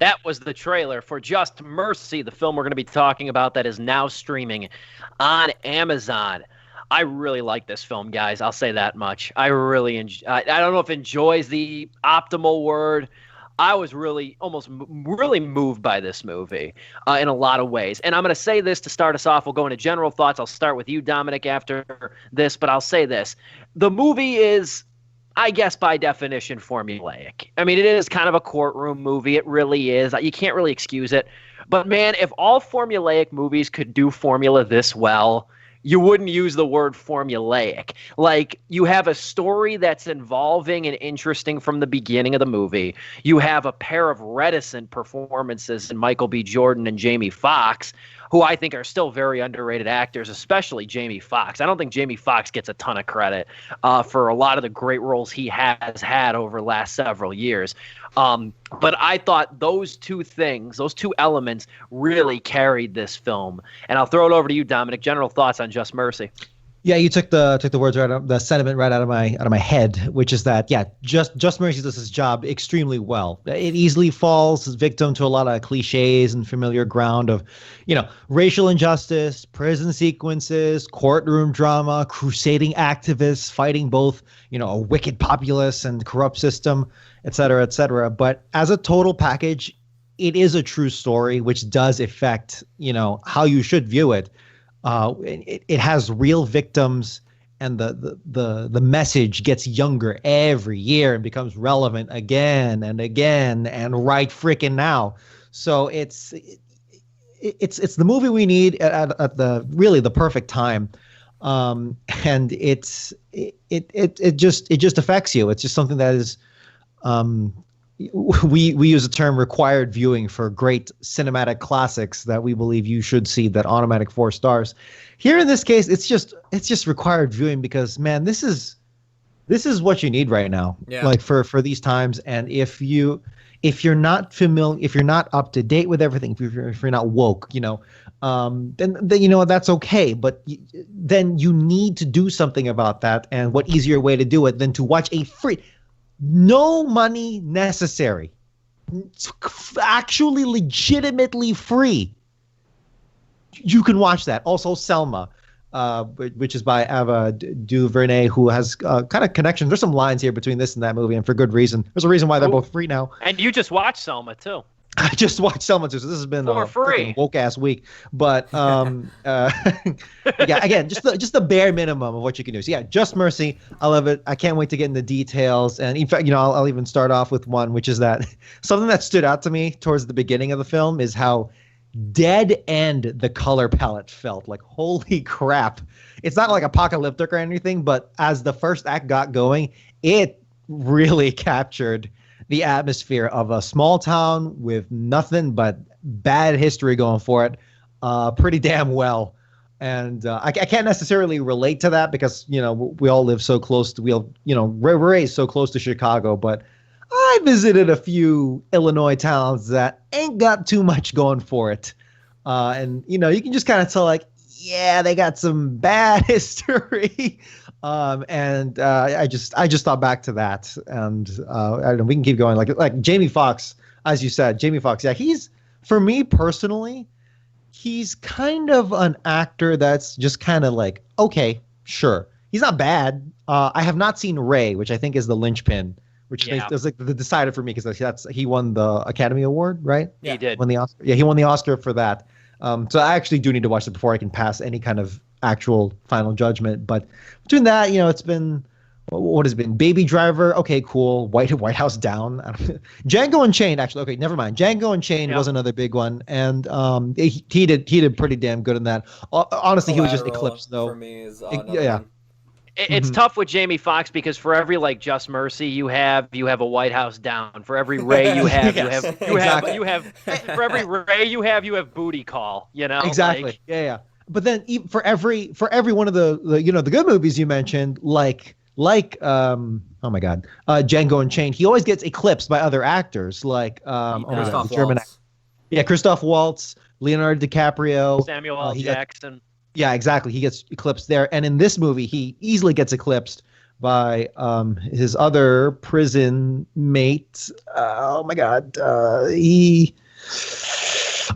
That was the trailer for Just Mercy, the film we're going to be talking about that is now streaming on Amazon. I really like this film, guys. I'll say that much. I really enjoy. I don't know if enjoys the optimal word. I was really really moved by this movie in a lot of ways. And I'm going to say this to start us off. We'll go into general thoughts. I'll start with you, Dominic, after this. But I'll say this. The movie is, I guess, by definition, formulaic. I mean, it is kind of a courtroom movie. It really is. You can't really excuse it. But, man, if all formulaic movies could do formula this well, you wouldn't use the word formulaic. Like, you have a story that's involving and interesting from the beginning of the movie. You have a pair of reticent performances in Michael B. Jordan and Jamie Foxx, who I think are still very underrated actors, especially Jamie Foxx. I don't think Jamie Foxx gets a ton of credit for a lot of the great roles he has had over the last several years. But I thought those two things, those two elements, really carried this film. And I'll throw it over to you, Dominic. General thoughts on Just Mercy. Yeah, you took the words right out, the sentiment right out of my head, which is that Just Mercy does his job extremely well. It easily falls victim to a lot of cliches and familiar ground of, racial injustice, prison sequences, courtroom drama, crusading activists fighting both, a wicked populace and corrupt system, et cetera, et cetera. But as a total package, it is a true story, which does affect, how you should view it. It has real victims, and the message gets younger every year and becomes relevant again and again and right freaking now. So it's the movie we need at the really the perfect time, and it just affects you. It's just something that is. We use the term required viewing for great cinematic classics that we believe you should see, that automatic 4 stars. Here in this case, it's just required viewing because, man, this is what you need right now. Yeah. Like for these times. And if you're not familiar, if you're not up to date with everything, if you're not woke, then that's okay. But then you need to do something about that. And what easier way to do it than to watch a free, no money necessary, actually legitimately free. You can watch that. Also, Selma, which is by Ava DuVernay, who has kind of connections. There's some lines here between this and that movie, and for good reason. There's a reason why they're both free now. And you just watched Selma, too. I just watched Selma too, so this has been for free woke ass week. But yeah, again, just the bare minimum of what you can do. So yeah, Just Mercy, I love it. I can't wait to get into details. And in fact, I'll even start off with one, which is that something that stood out to me towards the beginning of the film is how dead end the color palette felt. Like, holy crap! It's not like apocalyptic or anything, but as the first act got going, it really captured the atmosphere of a small town with nothing but bad history going for it pretty damn well. And I can't necessarily relate to that because, we all live so close to, we're raised so close to Chicago, but I visited a few Illinois towns that ain't got too much going for it. And, you can just kind of tell, like, yeah, they got some bad history. I just thought back to that, and I don't know, we can keep going. Like Jamie Foxx, as you said, Jamie Foxx. Yeah, for me personally, he's kind of an actor that's just kind of like, okay, sure, he's not bad. I have not seen Ray, which I think is the linchpin, which is like the decider for me because he won the Academy Award, right? Yeah, he did. Won the Oscar. Yeah, he won the Oscar for that. So I actually do need to watch it before I can pass any kind of actual final judgment. But between that, it's been, what has it been? Baby Driver. Okay, cool. White House Down. Django Unchained. Actually, okay, never mind. Django Unchained was another big one, and he did pretty damn good in that. Honestly, he was just eclipsed though. For me is It's tough with Jamie Foxx because for every Just Mercy you have a White House Down. For every Ray you have, for every Ray you have Booty Call. Exactly. Yeah. But then for every one of the good movies you mentioned, like oh my God, Django Unchained, he always gets eclipsed by other actors like the German actor. Yeah, Christoph Waltz, Leonardo DiCaprio, Samuel L. Jackson. Yeah, exactly. He gets eclipsed there. And in this movie, he easily gets eclipsed by his other prison mate. Oh my God,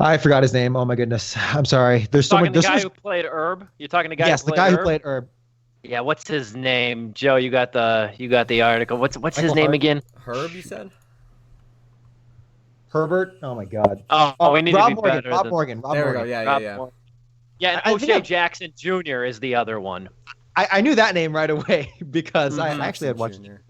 I forgot his name. Oh my goodness, I'm sorry. There's so much. The guy who played Herb. You're talking to the guy Yes, who played the guy Herb? who played Herb. Yeah, what's his name? Joe, you got the article. What's Michael his name again? Herb, you said? Herbert. Oh my God. Oh, we need to Rob be Morgan. better Rob than Morgan. Rob There we Morgan. go. Yeah, Rob yeah, yeah. Morgan. Yeah, and I think O'Shea I'm- Jackson Jr. is the other one. I knew that name right away because I actually had watched Junior.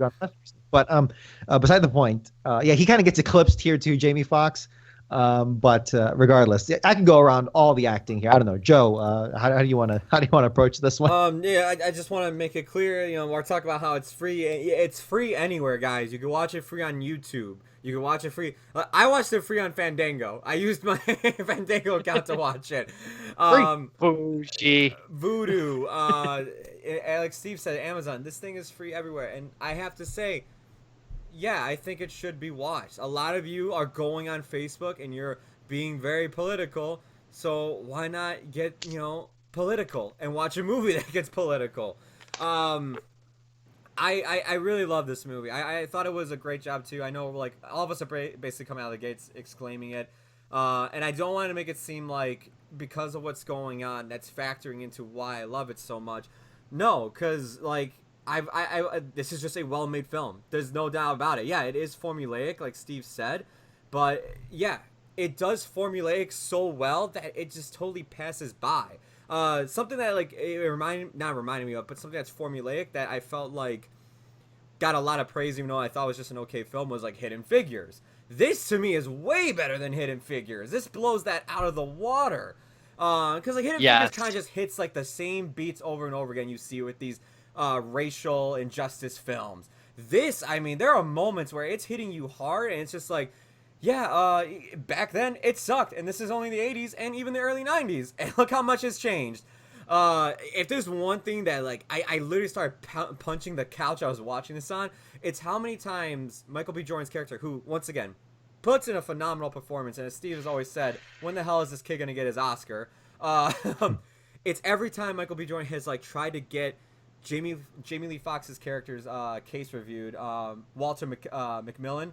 But beside the point, yeah, he kind of gets eclipsed here too, Jamie Foxx. But regardless, I can go around all the acting here. I don't know, Joe. How do you want to approach this one? Yeah, I just want to make it clear. We're talking about how it's free. It's free anywhere, guys. You can watch it free on YouTube. You can watch it free. I watched it free on Fandango. I used my Fandango account to watch it. Bougie. Voodoo. Alex Steve said Amazon. This thing is free everywhere, and I have to say, yeah, I think it should be watched. A lot of you are going on Facebook and you're being very political, so why not get, political and watch a movie that gets political? I really love this movie. I thought it was a great job too. I know like all of us are basically coming out of the gates exclaiming it, and I don't want to make it seem like because of what's going on that's factoring into why I love it so much. No, because like this is just a well-made film. There's no doubt about it. Yeah, it is formulaic, like Steve said, but yeah, it does formulaic so well that it just totally passes by. Something that like it not reminded me of, but something that's formulaic that I felt like got a lot of praise, even though I thought it was just an okay film, was like Hidden Figures. This to me is way better than Hidden Figures. This blows that out of the water. Because like Hidden Figures kind of just hits like the same beats over and over again you see with these racial injustice films. This, I mean, there are moments where it's hitting you hard and it's just like, yeah, back then it sucked, and this is only the 80s and even the early 90s, and look how much has changed. If there's one thing that like I literally started punching the couch I was watching this on, it's how many times Michael B. Jordan's character, who once again puts in a phenomenal performance, and as Steve has always said, when the hell is this kid gonna get his Oscar? It's every time Michael B. Jordan has like tried to get Jamie Lee Foxx's character's case reviewed, Walter McMillan.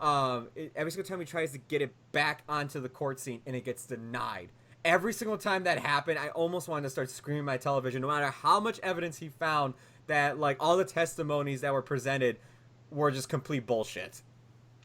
Every single time he tries to get it back onto the court scene and it gets denied. Every single time that happened, I almost wanted to start screaming at my television, no matter how much evidence he found that like all the testimonies that were presented were just complete bullshit.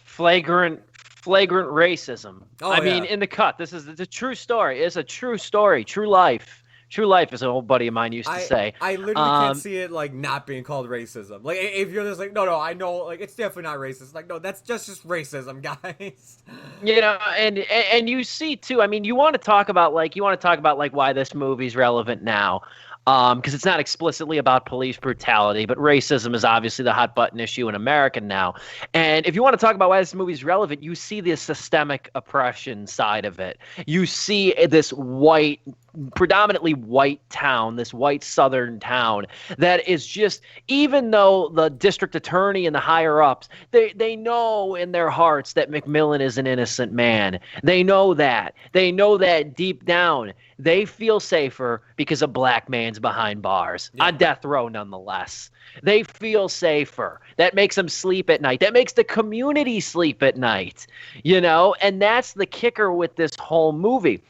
Flagrant racism. I mean, in the cut, it's a true story. It's a true story, true life. True life, as an old buddy of mine used to say. I literally can't see it like not being called racism. Like if you're just like, no, I know, like it's definitely not racist. Like no, that's just racism, guys. And you see too. I mean, you want to talk about why this movie's relevant now. Because it's not explicitly about police brutality, but racism is obviously the hot button issue in America now. And if you want to talk about why this movie is relevant, you see the systemic oppression side of it. You see this predominantly white town, this white southern town that is just, even though the district attorney and the higher ups, they know in their hearts that McMillan is an innocent man. They know that. They know that deep down. They feel safer because a black man's behind bars on death row, nonetheless. They feel safer. That makes them sleep at night. That makes the community sleep at night, and that's the kicker with this whole movie.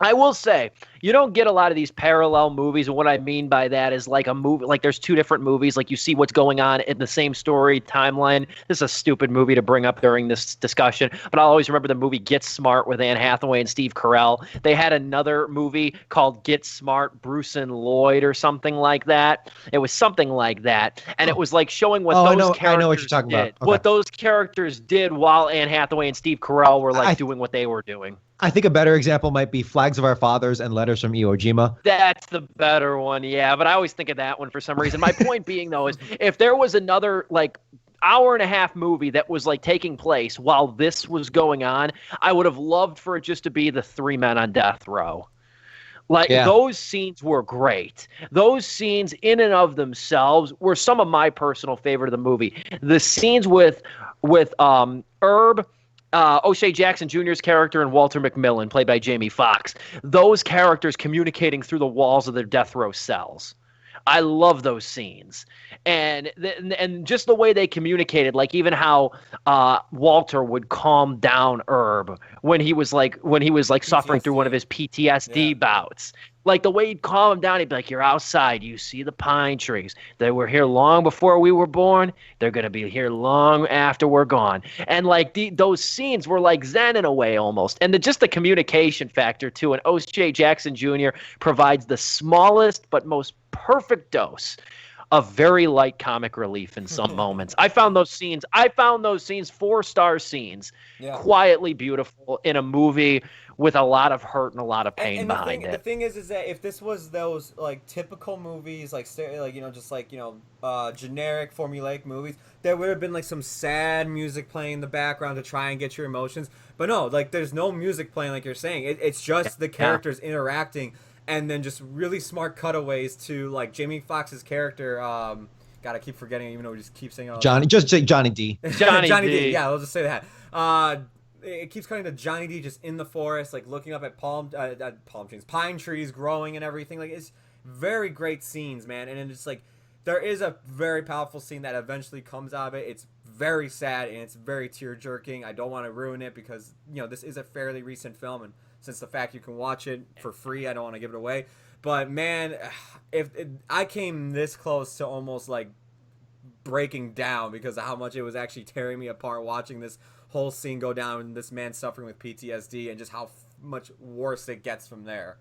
I will say, you don't get a lot of these parallel movies, and what I mean by that is like a movie, like there's two different movies, like you see what's going on in the same story timeline. This is a stupid movie to bring up during this discussion, but I'll always remember the movie Get Smart with Anne Hathaway and Steve Carell. They had another movie called Get Smart, Bruce and Lloyd or something like that. It was something like that, and it was like showing what those characters I know what you're talking about. Okay. What those characters did while Anne Hathaway and Steve Carell were like doing what they were doing. I think a better example might be Flags of Our Fathers and Letters from Iwo Jima. That's the better one, yeah. But I always think of that one for some reason. My point being, though, is if there was another, like, hour-and-a-half movie that was, like, taking place while this was going on, I would have loved for it just to be the three men on death row. Those scenes were great. Those scenes in and of themselves were some of my personal favorite of the movie. The scenes with Herb, O'Shea Jackson Jr.'s character, and Walter McMillan, played by Jamie Foxx. Those characters communicating through the walls of their death row cells. I love those scenes, and and just the way they communicated, like even how Walter would calm down Herb when he was like suffering through one of PTSD. his Yeah. PTSD bouts. Like the way he'd calm him down, he'd be like, "You're outside. You see the pine trees. They were here long before we were born. They're gonna be here long after we're gone." And like those scenes were like Zen in a way almost, and just the communication factor too. And O.J. Jackson Jr. provides the smallest but most perfect dose of very light comic relief in some moments. I found those scenes 4-star scenes, Yeah. quietly beautiful in a movie with a lot of hurt and a lot of pain And behind the it. thing is that if this was those like typical movies, like just like generic formulaic movies, there would have been like some sad music playing in the background to try and get your emotions. But no, like there's no music playing, like you're saying. It's just the characters interacting, and then just really smart cutaways to like Jamie Foxx's character. God, I keep forgetting, even though we just keep saying all Johnny, just say Johnny D. Johnny Johnny D. D. Yeah, I'll just say that. It keeps cutting to Johnny D just in the forest, like looking up at pine trees growing and everything. Like it's very great scenes, man. And it's like there is a very powerful scene that eventually comes out of it. It's very sad and it's very tear jerking. I don't want to ruin it because this is a fairly recent film, and since the fact you can watch it for free, I don't want to give it away. But man, if I came this close to almost like breaking down because of how much it was actually tearing me apart watching this whole scene go down and this man suffering with PTSD and just how much worse it gets from there.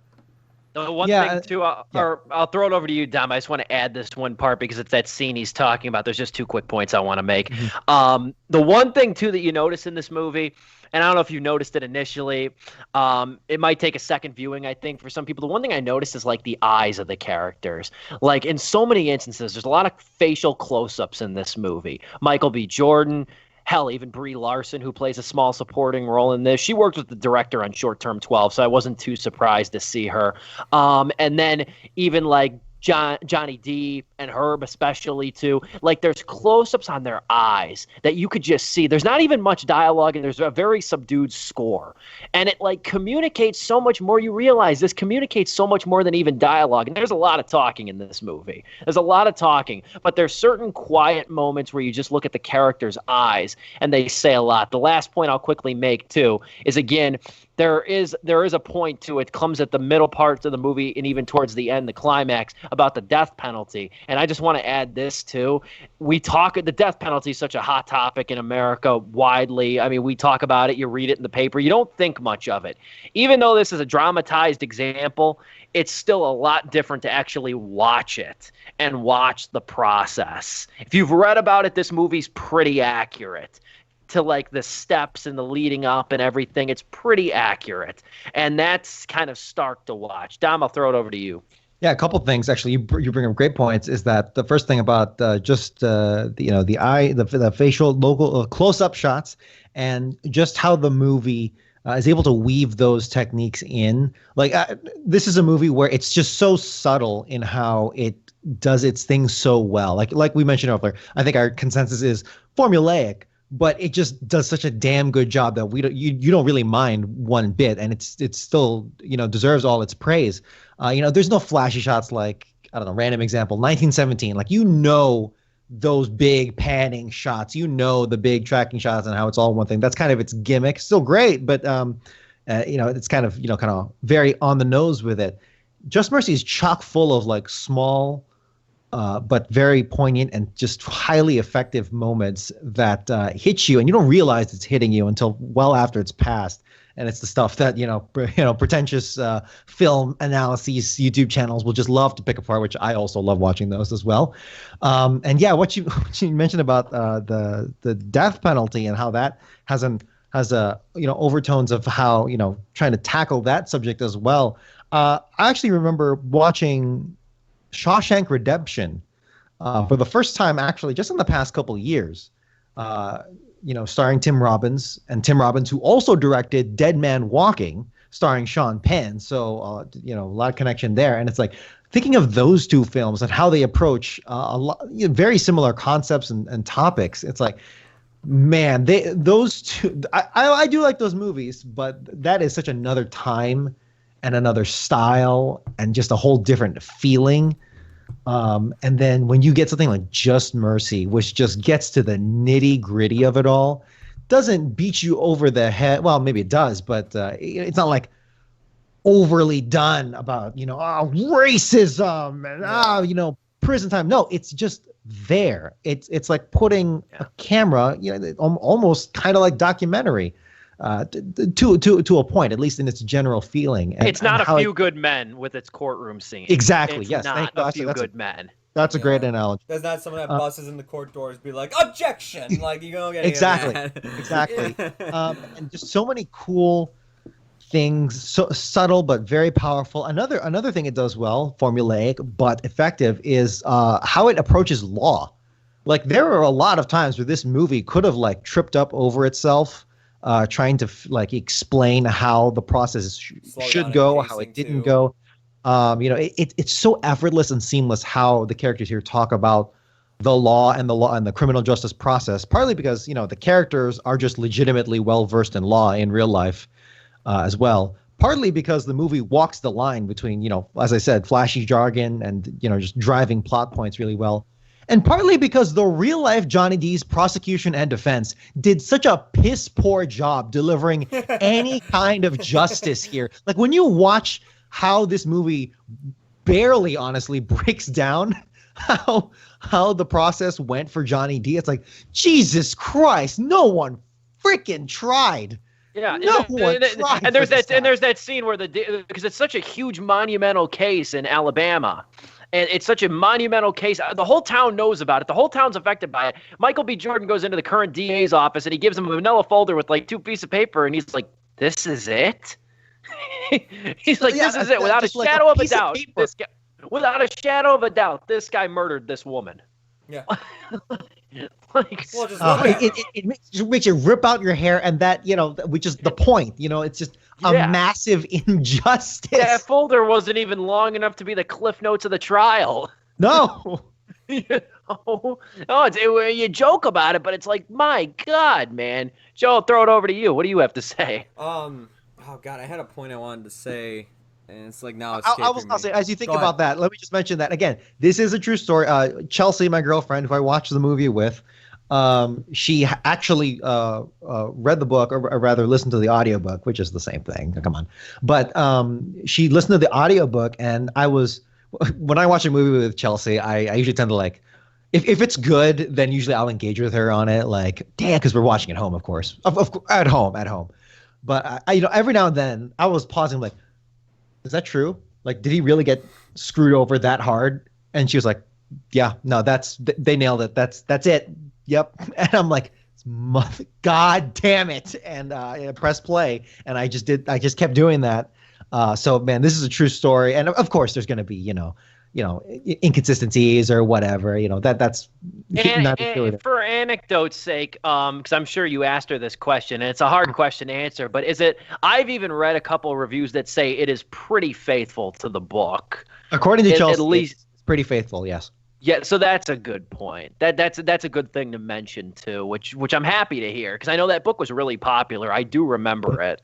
The one thing too, I'll throw it over to you, Dom. I just want to add this one part because it's that scene he's talking about. There's just 2 quick points I want to make. Mm-hmm. The one thing too that you notice in this movie, and I don't know if you noticed it initially, it might take a second viewing, I think, for some people. The one thing I noticed is like the eyes of the characters. Like in so many instances, there's a lot of facial close-ups in this movie. Michael B. Jordan. Hell, even Brie Larson, who plays a small supporting role in this. She worked with the director on Short Term 12, so I wasn't too surprised to see her. And then even like Johnny D and Herb especially too, like there's close-ups on their eyes that you could just see. There's not even much dialogue and there's a very subdued score, and it like communicates so much more. You realize this communicates so much more than even dialogue, and there's a lot of talking in this movie. There's a lot of talking, but there's certain quiet moments where you just look at the characters' eyes and they say a lot. The last point I'll quickly make too is, again, there is a point to it, comes at the middle parts of the movie and even towards the end, the climax, about the death penalty. And I just want to add this too. The death penalty is such a hot topic in America widely. I mean, we talk about it, you read it in the paper, you don't think much of it. Even though this is a dramatized example, it's still a lot different to actually watch it and watch the process. If you've read about it, this movie's pretty accurate to like the steps and the leading up and everything. It's pretty accurate, and that's kind of stark to watch. Dom, I'll throw it over to you. Yeah, a couple things actually. You bring up great points. Is that the first thing about the eye, the facial local close-up shots, and just how the movie is able to weave those techniques in. Like this is a movie where it's just so subtle in how it does its thing so well. Like we mentioned earlier, I think our consensus is formulaic, but it just does such a damn good job that you don't really mind one bit, and it's still deserves all its praise. There's no flashy shots like, I don't know, random example, 1917. Like those big panning shots, the big tracking shots and how it's all one thing. That's kind of its gimmick. Still great, but it's kind of very on the nose with it. Just Mercy is chock full of like small but very poignant and just highly effective moments that hit you, and you don't realize it's hitting you until well after it's passed. And it's the stuff that pretentious film analyses YouTube channels will just love to pick apart, which I also love watching those as well. And yeah, what you mentioned about the death penalty and how that has overtones of how trying to tackle that subject as well. I actually remember watching Shawshank Redemption for the first time, actually, just in the past couple of years, starring Tim Robbins, who also directed Dead Man Walking, starring Sean Penn. So, a lot of connection there. And it's like, thinking of those two films and how they approach very similar concepts and topics, it's like, man, those two, I do like those movies, but that is such another time and another style and just a whole different feeling. And then when you get something like Just Mercy, which just gets to the nitty gritty of it all, doesn't beat you over the head. Well, maybe it does, but it's not like overly done about, racism and, prison time. No, it's just there. It's like putting a camera, almost kind of like documentary, to a point, at least in its general feeling. It's not A Few Good Men with its courtroom scene. Exactly. It's Yes. not A Few Good Men. That's a great analogy. There's not someone that buses in the court doors be like, objection! Like, you know, exactly. And just so many cool things, so subtle but very powerful. Another thing it does well, formulaic but effective, is how it approaches law. Like, there are a lot of times where this movie could have like tripped up over itself, trying to explain how the process should go, how it didn't go. It's so effortless and seamless how the characters here talk about the law and the criminal justice process, partly because, the characters are just legitimately well-versed in law in real life as well. Partly because the movie walks the line between, as I said, flashy jargon and, just driving plot points really well. And partly because the real life Johnny D's prosecution and defense did such a piss poor job delivering any kind of justice here. Like, when you watch how this movie barely honestly breaks down how the process went for Johnny D, it's like, Jesus Christ, no one freaking tried. Yeah, and there's that scene where because it's such a huge monumental case in Alabama, and it's such a monumental case. The whole town knows about it. The whole town's affected by it. Michael B. Jordan goes into the current DA's office and he gives him a manila folder with like 2 pieces of paper, and he's like, "This is it." He's like, "This is it, without a shadow of a doubt." Without a shadow of a doubt, this guy murdered this woman. Yeah. It makes you rip out your hair, and that, which is the point. It's just a massive injustice. That folder wasn't even long enough to be the cliff notes of the trial. No. You joke about it, but it's like, my God, man. Joe, I'll throw it over to you. What do you have to say? Oh God, I had a point I wanted to say, and it's like now it's. I'll say, as you think about that, let me just mention that again. This is a true story. Chelsea, my girlfriend, who I watched the movie with, she actually read the book, or rather listened to the audiobook, which is the same thing. Come on. But she listened to the audiobook, and when I watch a movie with Chelsea, I usually tend to like, if it's good, then usually I'll engage with her on it. Like, damn, because we're watching at home, of course, at home. But every now and then I was pausing, like, is that true? Like, did he really get screwed over that hard? And she was like, yeah, no, they nailed it. That's it. Yep. And I'm like, God damn it. And I pressed play, and I just kept doing that. So man, this is a true story. And of course there's going to be, inconsistencies or whatever, that's not and for anecdote's sake, because I'm sure you asked her this question, and it's a hard question to answer, but I've even read a couple of reviews that say it is pretty faithful to the book. According to Chelsea, at least it's pretty faithful, yes. Yeah, so that's a good point. That's a good thing to mention too, which I'm happy to hear, because I know that book was really popular. I do remember it.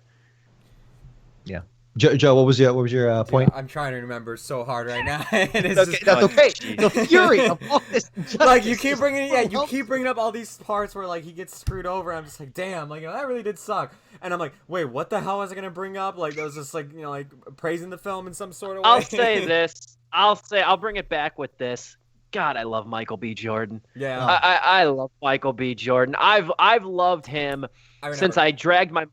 Yeah. Joe, what was your point? I'm trying to remember so hard right now. That's okay. The fury of all this injustice. Like, you keep bringing up all these parts where like he gets screwed over. I'm just like, damn, like, that really did suck. And I'm like, wait, what the hell was I gonna bring up? Like, that was just like, like praising the film in some sort of way. I'll say this. I'll bring it back with this. God, I love Michael B. Jordan. Yeah, I love Michael B. Jordan. I've loved him since I dragged my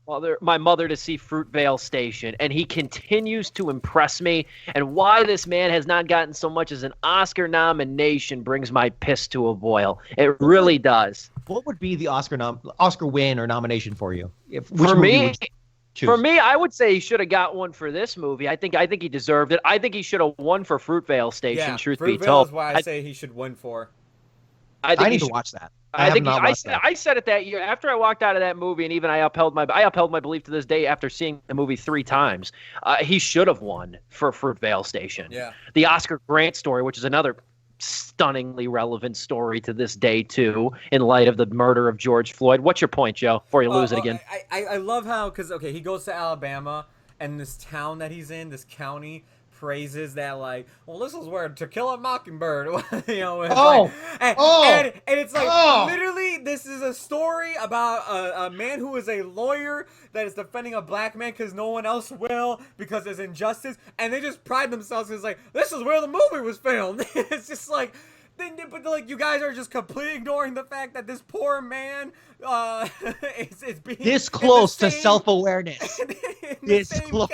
mother to see Fruitvale Station, and he continues to impress me. And why this man has not gotten so much as an Oscar nomination brings my piss to a boil. It really does. What would be the Oscar win or nomination for you? For me, I would say he should have got one for this movie. I think he deserved it. I think he should have won for Fruitvale Station. Truth be told, is why I say he should win for. I need to watch that. I said it that year after I walked out of that movie, and even I upheld my belief to this day after seeing the movie 3 times. He should have won for Fruitvale Station. Yeah. The Oscar Grant story, which is another stunningly relevant story to this day too, in light of the murder of George Floyd. What's your point, Joe, before you lose it again? I love how, because he goes to Alabama, and this town that he's in, this county, praises that like, well, this is where To Kill a Mockingbird, you know, it's and it's like literally this is a story about a man who is a lawyer that is defending a black man because no one else will because there's injustice, and they just pride themselves as like, this is where the movie was filmed. It's just like. But like you guys are just completely ignoring the fact that this poor man is being this close to self-awareness. This close.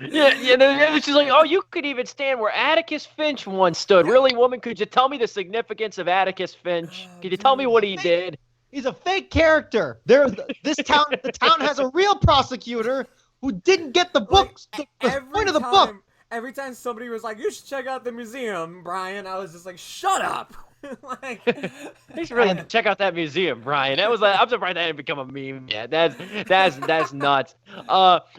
Yeah, it's just like, oh, you could even stand where Atticus Finch once stood. Really, woman, could you tell me the significance of Atticus Finch? Could you tell me what he did? He's a fake character. The town has a real prosecutor who didn't get the books. The point of the book. Every time somebody was like, you should check out the museum, Brian, I was just like, shut up. Like, you should really check out that museum, Brian. That was like, I'm surprised that didn't become a meme yet. That's nuts.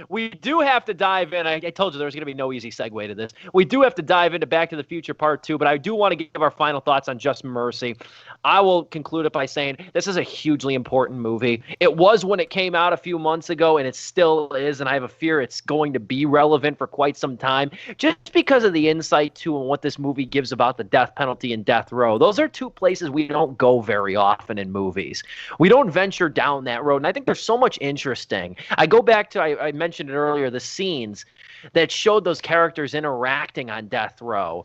We do have to dive in. I told you there was going to be no easy segue to this. We do have to dive into Back to the Future Part 2, but I do want to give our final thoughts on Just Mercy. I will conclude it by saying this is a hugely important movie. It was when it came out a few months ago, and it still is, and I have a fear it's going to be relevant for quite some time, just because of the insight to and what this movie gives about the death penalty and death row. Those are two places we don't go very often in movies. We don't venture down that road, and I think there's so much interesting. I go back to, I mentioned it earlier, the scenes that showed those characters interacting on death row.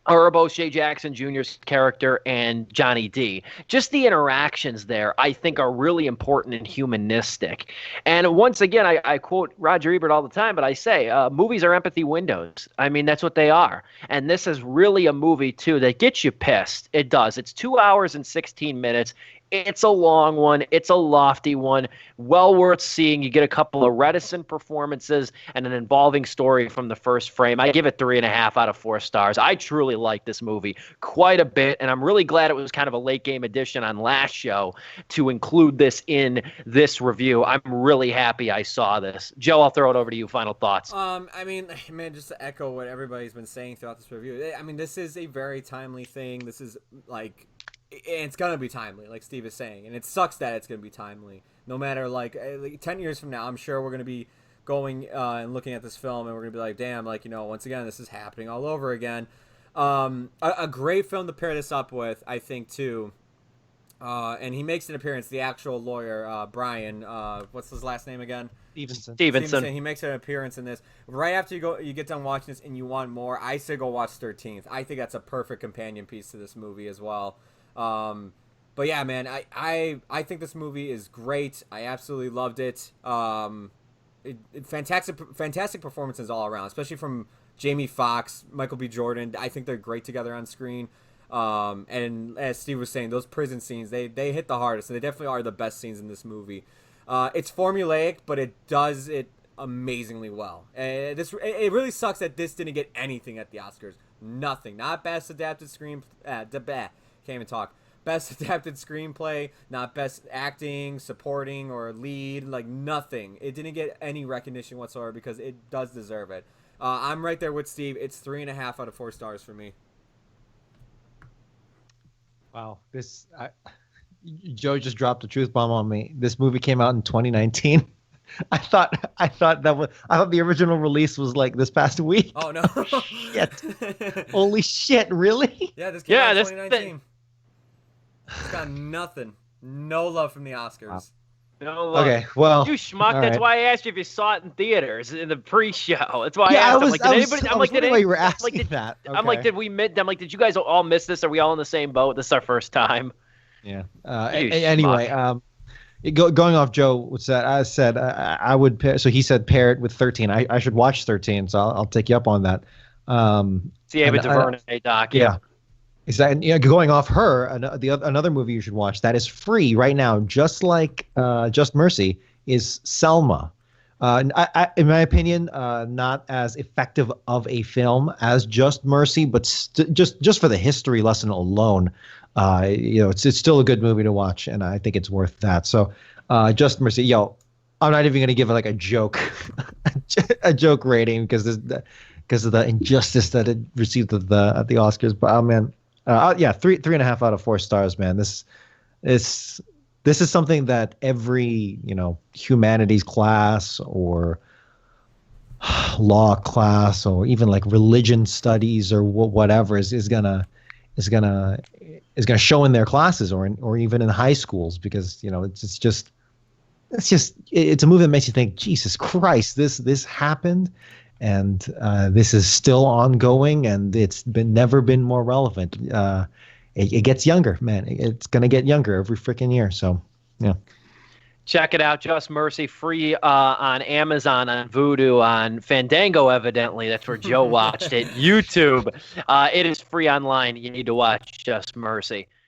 Both Shea Jackson Jr.'s character and Johnny D. Just the interactions there, I think, are really important and humanistic. And once again, I quote Roger Ebert all the time, but I say movies are empathy windows. I mean, that's what they are. And this is really a movie, too, that gets you pissed. It does. It's 2 hours and 16 minutes. It's a long one. It's a lofty one. Well worth seeing. You get a couple of reticent performances and an involving story from the first frame. I give it 3.5 out of 4 stars. I truly like this movie quite a bit, and I'm really glad it was kind of a late game edition on last show to include this in this review. I'm really happy I saw this. Joe, I'll throw it over to you. Final thoughts. I mean, man, just to echo what everybody's been saying throughout this review, I mean, this is a very timely thing. This is like... it's gonna be timely, like Steve is saying, and it sucks that it's gonna be timely. No matter like 10 years from now, I'm sure we're gonna be going and looking at this film, and we're gonna be like, damn, like, you know, once again, this is happening all over again. A great film to pair this up with, I think, too. And he makes an appearance. The actual lawyer, Brian. What's his last name again? Stevenson. He makes an appearance in this. Right after you get done watching this, and you want more, I say go watch 13th. I think that's a perfect companion piece to this movie as well. But yeah, man, I think this movie is great. I absolutely loved it. Fantastic performances all around, especially from Jamie Foxx, Michael B. Jordan. I think they're great together on screen. And as Steve was saying, those prison scenes, they hit the hardest, and they definitely are the best scenes in this movie. It's formulaic, but it does it amazingly well. It really sucks that this didn't get anything at the Oscars. Nothing. Not best adapted screen. Can't even talk. Best adapted screenplay, not best acting, supporting, or lead, like nothing. It didn't get any recognition whatsoever because it does deserve it. I'm right there with Steve. It's 3.5 out of 4 stars for me. Wow, Joe just dropped a truth bomb on me. This movie came out in 2019. I thought the original release was like this past week. Oh no! Shit! Holy shit! Really? Yeah, this came out in 2019. It's got nothing. No love from the Oscars. Wow. No love. Okay, well, you schmuck. That's right. why I asked you if you saw it in theaters in the pre-show. That's why I asked. was wondering why you were asking that. Okay. I'm like, did we miss? I'm like, did you guys all miss this? Are we all in the same boat? This is our first time. Yeah. Anyway, going off Joe, what's that? I said I would pair. So he said pair it with 13. I should watch 13. So I'll take you up on that. See, Ava DuVernay doc. Yeah. Is that going off her? Another movie you should watch that is free right now, just like Just Mercy, is Selma. In my opinion, not as effective of a film as Just Mercy, but just for the history lesson alone, it's still a good movie to watch, and I think it's worth that. So, Just Mercy, I'm not even gonna give it like a joke, a joke rating because of the injustice that it received at the Oscars. But man. 3.5 out of 4 stars, man. This is something that every humanities class or law class or even like religion studies or whatever is gonna show in their classes or even in high schools, because it's a movie that makes you think, Jesus Christ, this happened, and this is still ongoing, and it's been never been more relevant. It gets younger, man. It's gonna get younger every freaking year. So yeah. Check it out, Just Mercy, free on Amazon, on Vudu, on Fandango, evidently. That's where Joe watched it. YouTube. It is free online. You need to watch Just Mercy.